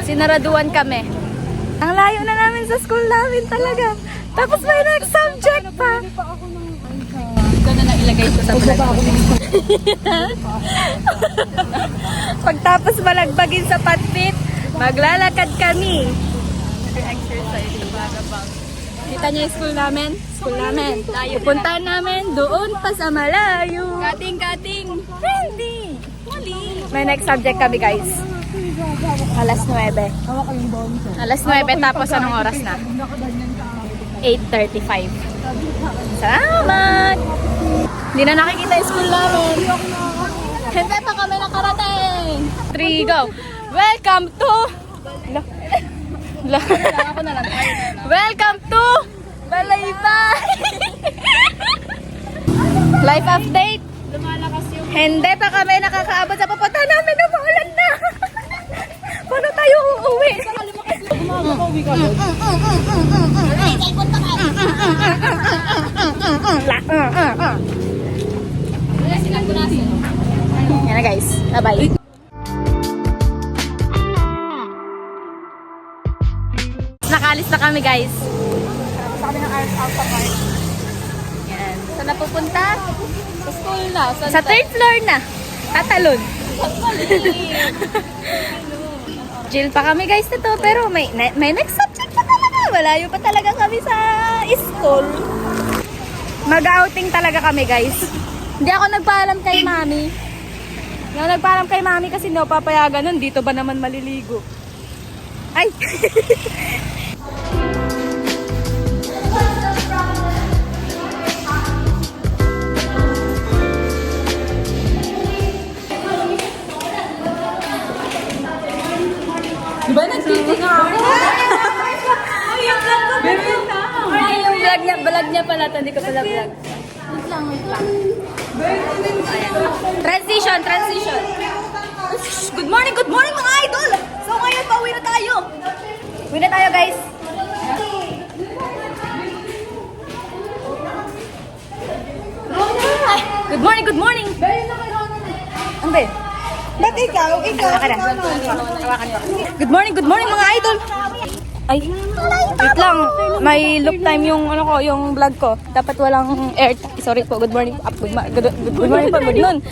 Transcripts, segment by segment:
Sinaraduan kami. Ang layo na namin sa school namin talaga. Tapos may next subject pa. Ito na ilagay ko sa vlog. Pagtapos malagbagin sa patpit, maglalakad kami. Exercise para bang. Kita niyo yung school namin? School namin. Puntahan namin doon pa sa malayo. Kating. Hindi. May next subject kami, guys. Alas 9. Alas 9 tapos anong oras na? 8:35. Salamat! Hindi na nakikita yung school namin. Hindi pa kami nakarating. 3, go! Welcome to... Welcome to Balaybay! Life update. Lumalakas yung Hindi pa kami nakakaabot sa pupunta namin na maulan na. Paano tayo uuwi? gumagawin ka doon. Wala silang gunasin. Yan na guys. Bye-bye. Nakalis na kami guys. Sa kami ng Alpha Park. Yan. Saan na pupunta? Sa school na. Sa third floor na. Tatalon. Chill pa kami guys nito pero may next subject pa talaga. Malayo pa talaga kami sa school. Mag-outing talaga kami guys. Hindi ako nagpaalam kay mami. Hindi ako nagpaalam kay mami kasi no papayagan nun. Dito ba naman maliligo? Ay! Diba nag-tweet nga ako? Ay, yung vlog ko pala. Ay, yung vlog niya pala. Hindi ko pala vlog. Wait lang. Transition. Good morning mga idol! So ngayon, pauwi na tayo. Uwi na tayo guys. Ay, good morning. Ano ba yun? Ba't ikaw? Hawakan na. Hawakan ko. Good morning mga idol. Ay, wait lang. May loop time yung yung vlog ko. Dapat walang air. Sorry po. Good morning. Good morning po. Good noon.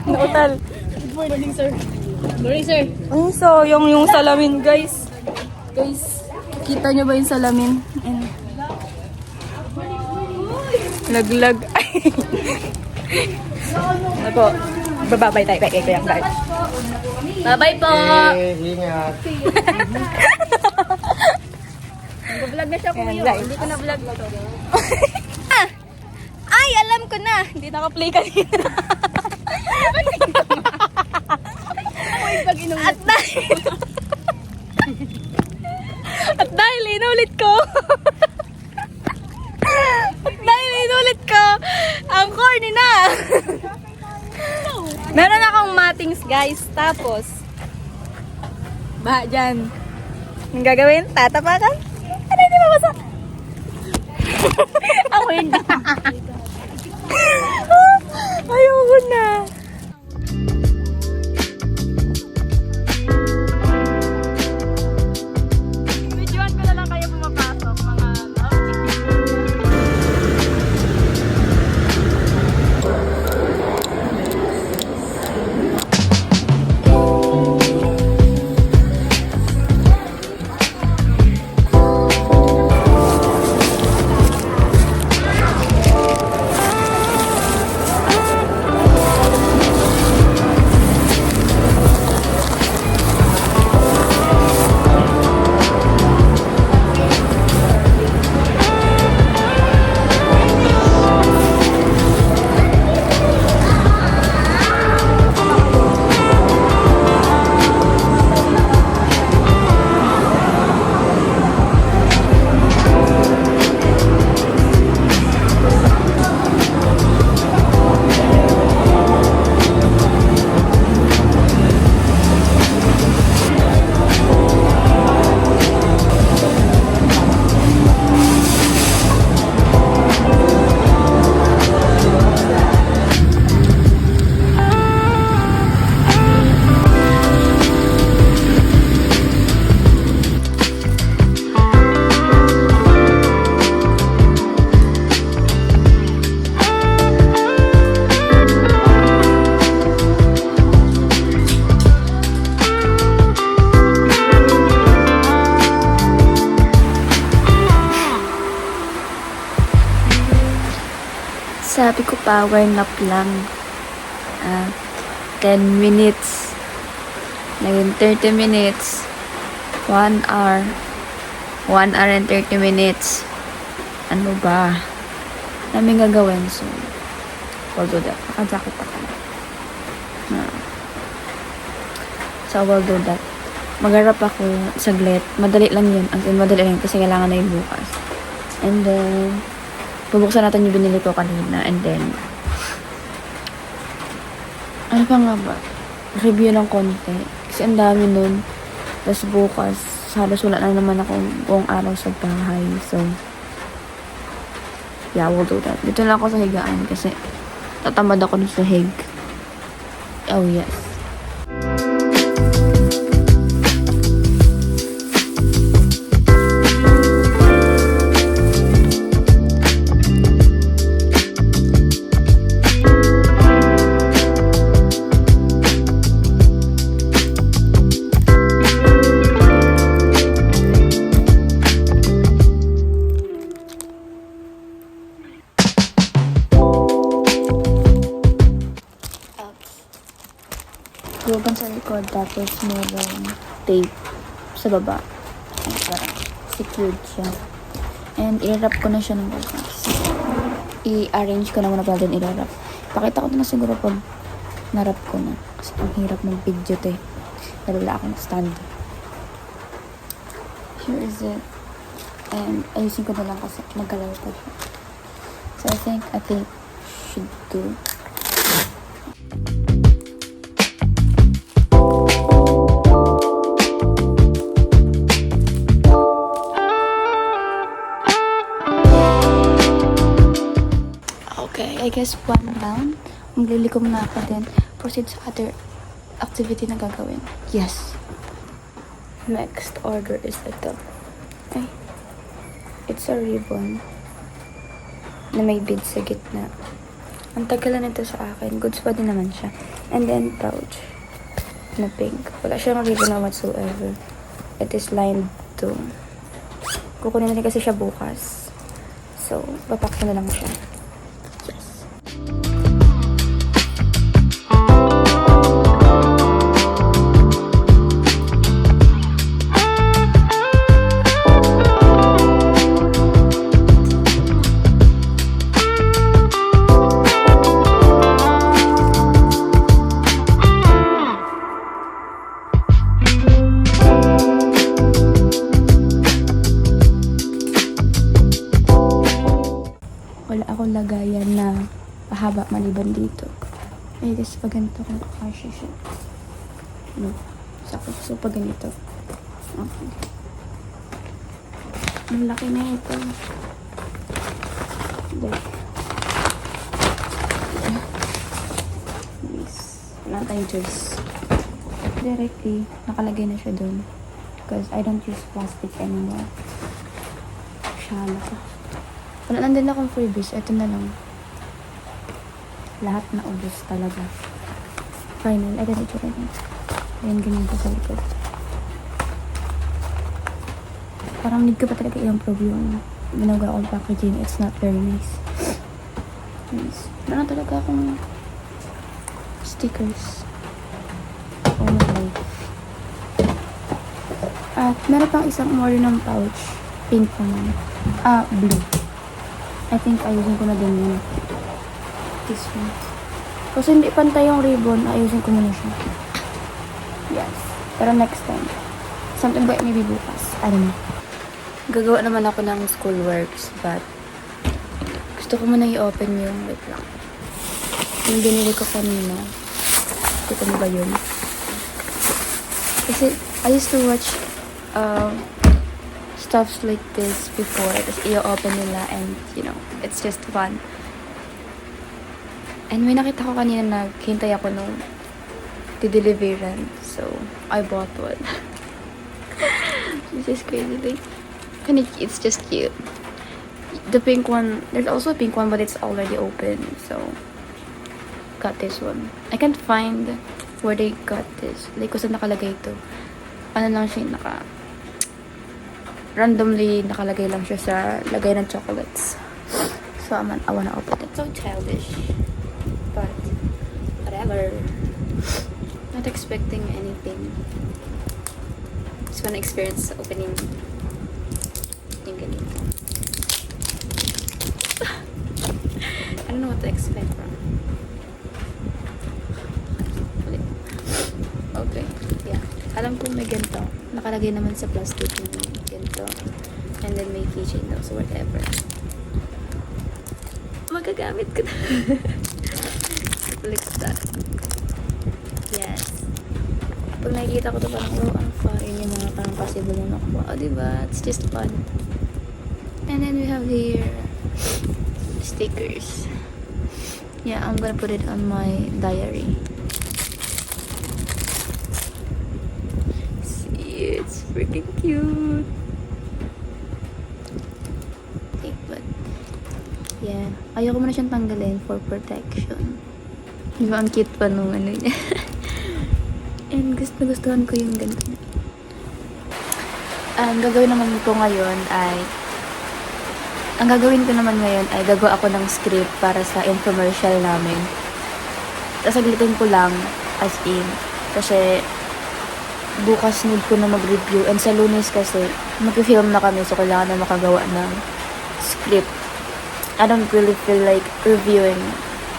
Nautal. Good morning, sir. Good morning, sir. Ay, so yung salamin, guys. Guys, kita nyo ba yung salamin? Ayan. Laglag. Ay. Ano po? Bababay tayo kay Kuya Clark. Bye-bye po! Ingat. Nag-vlog na siya kung hindi ko na-vlog to. Ay, alam ko na! Hindi naka-play kanina. At dahil inulit ko. Ang corny na. Meron akong matings guys. Tapos baha dyan. Ang gagawin? Tatapakan? Ano hindi mabasa? Ako hindi. Ayoko na. Videoan ko na lang kayo pumapasok mga sabi ko power nap lang. 10 minutes. Naging 30 minutes. 1 hour. 1 hour and 30 minutes. Ano ba? Namin gagawin. So, we'll do that. Nakajakit ako. So, I will do that. Magharap ako saglit. Madali lang yun. As in, madali lang kasi kailangan na yun bukas. And then, bubuksan natin yung binili ko kanina. And then, ano pa nga ba? Review ng konti. Kasi ang dami nun. Tapos bukas, halos wala na naman ako buong araw sa bahay. So, yeah, we'll do that. Dito lang ako sa higaan kasi tatamad ako dun sa hig. Oh, yes. Guban sa likod, tapos merong tape sa baba. Ay, parang secured siya. And i-wrap ko na siya ng bukas. I-arrange ko na muna pala din i-wrap. Pakita ko na siguro pag na-wrap ko na. Kasi ang hirap ng video to eh. Wala akong stand. Here is it. And ayusin ko na lang kasi nagkalaw pa siya. So I think a tape should do. I guess one down. Magliliko muna ako din. Proceed sa other activity na gagawin. Yes. Next order is ito. Ay. It's a ribbon na may bead sa gitna. Ang tagal na nito sa akin. Goods pa din naman siya. And then pouch na pink. Wala siyang ribbon na whatsoever. It is lined to. Kukunin na rin kasi siya bukas. So, papak na lang siya. Wala akong lagayan na pahaba maliban dito. Eh, guys, pag ganito kung kakasya siya. No. So, pag ganito. Okay. Ang laki na ito. There. Yes. Wala tayong choice. Directly, nakalagay na siya dun. Because I don't use plastic anymore. Shala ka. Wala lang din akong freebies. Ito na lang. Lahat na ubos talaga. Final. Ay, ganito rin. Ayan, ganyan ko sa likod. Parang need ko pa talaga i-improve yung ginagawa kong packaging. It's not very nice. Nice. Wala na talaga akong stickers. Oh my life. At meron pang isang order ng pouch. Pink naman. Blue. I think ayusin ko na din yun. This one. Kasi hindi pantay yung ribbon, ayusin ko muna siya. Yes. Pero next time. Something about maybe bukas. I don't know. Gagawa naman ako ng school works, but gusto ko muna i-open yung wait lang. Yung binili ko kanina. Kita mo ba yun? Kasi I used to watch stuffs like this before. Tapos i-open nila and, you know, it's just fun. And may nakita ko kanina na hintay ako nung di-deliveran. So, I bought one. This is crazy. Like, it's just cute. The pink one, there's also a pink one but it's already open. So, got this one. I can't find where they got this. Like, kung saan nakalagay ito. Ano lang siya, randomly nakalagay lang siya sa lagay ng chocolates. So, I wanna open it. So childish. But, whatever. Not expecting anything. Just wanna experience opening yung ganito. I don't know what to expect from. Okay. Yeah. Alam ko may ganito. Nakalagay naman sa plastic yung ganito. And then may keychain daw. So whatever. Magagamit ko na. Like that. Yes. Pag nakikita ko to parang, oh, ang fine yung mga parang possible na nakuha. Oh, diba? It's just fun. And then we have here stickers. Yeah, I'm gonna put it on my diary. See, it's freaking cute. Okay, but yeah, ayoko mo na siyang tanggalin for protection. Di ba ang cute pa nung ano niya? And gustuhan ko yung ganito. Ang gagawin ko naman ngayon ay gagawa ako ng script para sa infomercial namin. Tapos saglitin ko lang as in. Kasi bukas need ko na mag-review. And sa Lunes kasi mag-film na kami so kailangan na makagawa ng script. I don't really feel like reviewing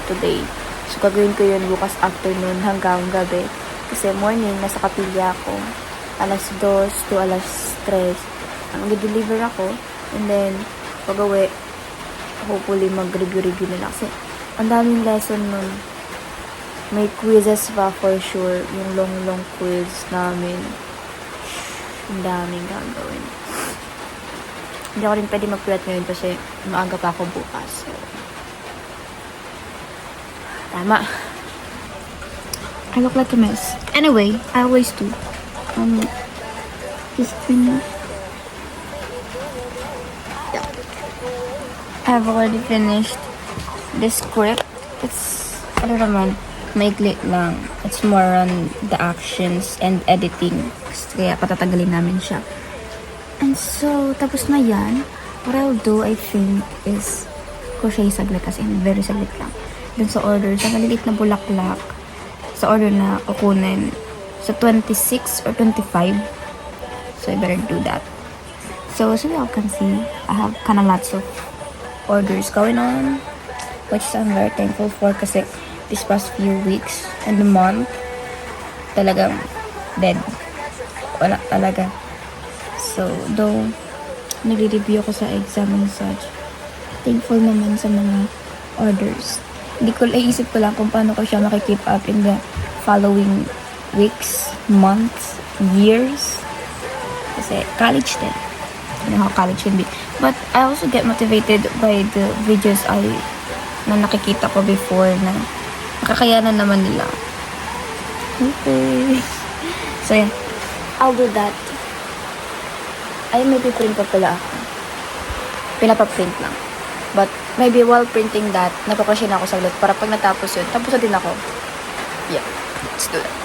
today. So gagawin ko yun bukas afternoon hanggang gabi. Kasi morning nasa kapilya ako. Alas 2 to alas 3. Mag-deliver ako. And then pag-uwi, hopefully mag-review nila kasi ang daming lesson nun. May quizzes pa for sure. Yung long quiz namin. Ang daming gagawin. Hindi ako rin pwede mag-prep ngayon kasi maaga pa ako bukas. So, tama. I look like a mess. Anyway, I always do. Just finish. I've already finished the script. It's, ano naman, maikli lang. It's more on the actions and editing. Kaya patatagalin namin siya. And so, tapos na yan. What I'll do, I think, is crochet saglit as in, very saglit lang. Dun sa order, sa malilit na bulaklak, sa order na kukunin sa 26 or 25. So, I better do that. So, as you all can see, I have kind of lots of orders going on, which I'm very thankful for kasi this past few weeks and the month talagang dead, wala talaga. So though nagre-review ako sa exam and such, thankful naman sa mga orders. Hindi ko naisip ko lang kung paano ko siya makikeep up in the following weeks, months, years kasi college din. You know how college can be. But I also get motivated by the videos na nakikita ko before na nakakayanan naman nila. Okay. So, yeah. I'll do that. Ay, may piprint pa pala ako. Pinapaprint lang. But, maybe while printing that, napapasyon ako saglit para pag natapos yun, tapos na din ako. Yeah. Let's do that.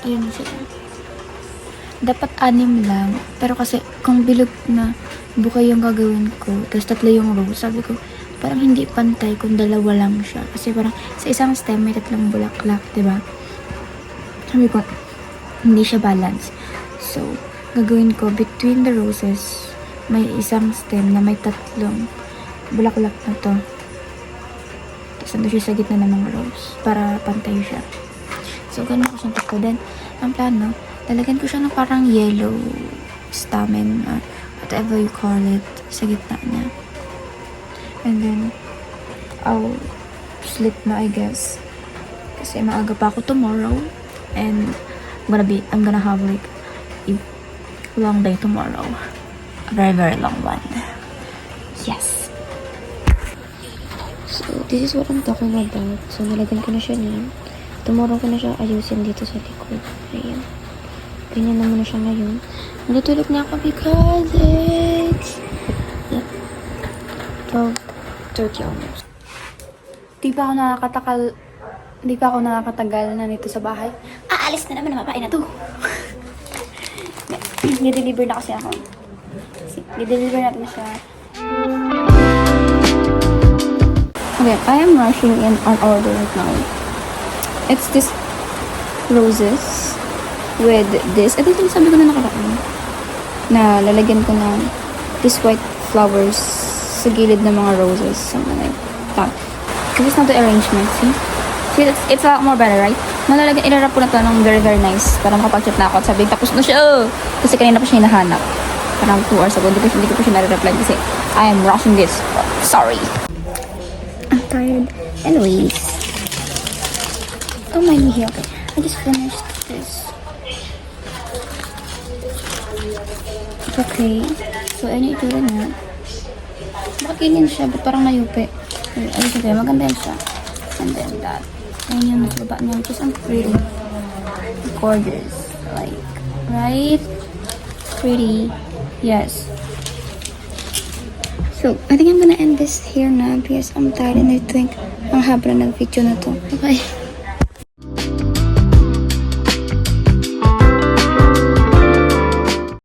Yun sila. Dapat 6 lang. Pero kasi, kung bilog na buka yung gagawin ko, tapos 3 yung row, sabi ko, parang hindi pantay kung 2 lang siya. Kasi parang sa isang stem may 3 bulaklak, diba? Sabi ko, hindi siya balance. So, gagawin ko, between the roses, may isang stem na may 3 bulaklak na to. Tapos nandun siya sa gitna ng mga rose para pantay siya. So, ganun ko siyang takbo. Then, ang plano, lalagyan ko siya ng parang yellow stamen or whatever you call it sa gitna niya. And then, I'll sleep na, I guess. Kasi maaga pa ako tomorrow. And, I'm gonna have like a long day tomorrow. A very, very long one. Yes. So, this is what I'm talking about. So, nalagyan ko na siya niyan. Tomorrow ko na siya ayusin dito sa likod. Ayan. Ganyan na muna siya ngayon. Natutulog na ako because it's 12:30 almost. Di pa ako nakakatagal na nito sa bahay. Aalis na naman ang babae na to. Nideliver na kasi ako. Nideliver natin siya. Okay, I am rushing in on order right now. It's this roses with this. Ito yung sabi ko na nakaraan. Na lalagyan ko ng this white flowers sa gilid ng mga roses. Something like that. Because it's not the arrangement, see? See, it's a lot more better, right? Malalagyan, ilarap ko na to ng very, very nice. Para makapag-chat na ako at sabihin, tapos na siya! Kasi kanina pa siya hinahanap. Parang 2 hours ago, hindi ko pa siya nare-reply kasi I am rushing this. Sorry. I'm tired. Anyways. Don't mind me here, okay? I just finished this. It's okay. So, ayun yung itura niya. Makakinin siya, but parang nayupi. Ayun siya, maganda yun siya. And then that. Ayun yung nasa baba niya, which is pretty. Gorgeous. Like, right? Pretty. Yes. So, I think I'm gonna end this here na because I'm tired and I think ang haba na ng video na to. Okay.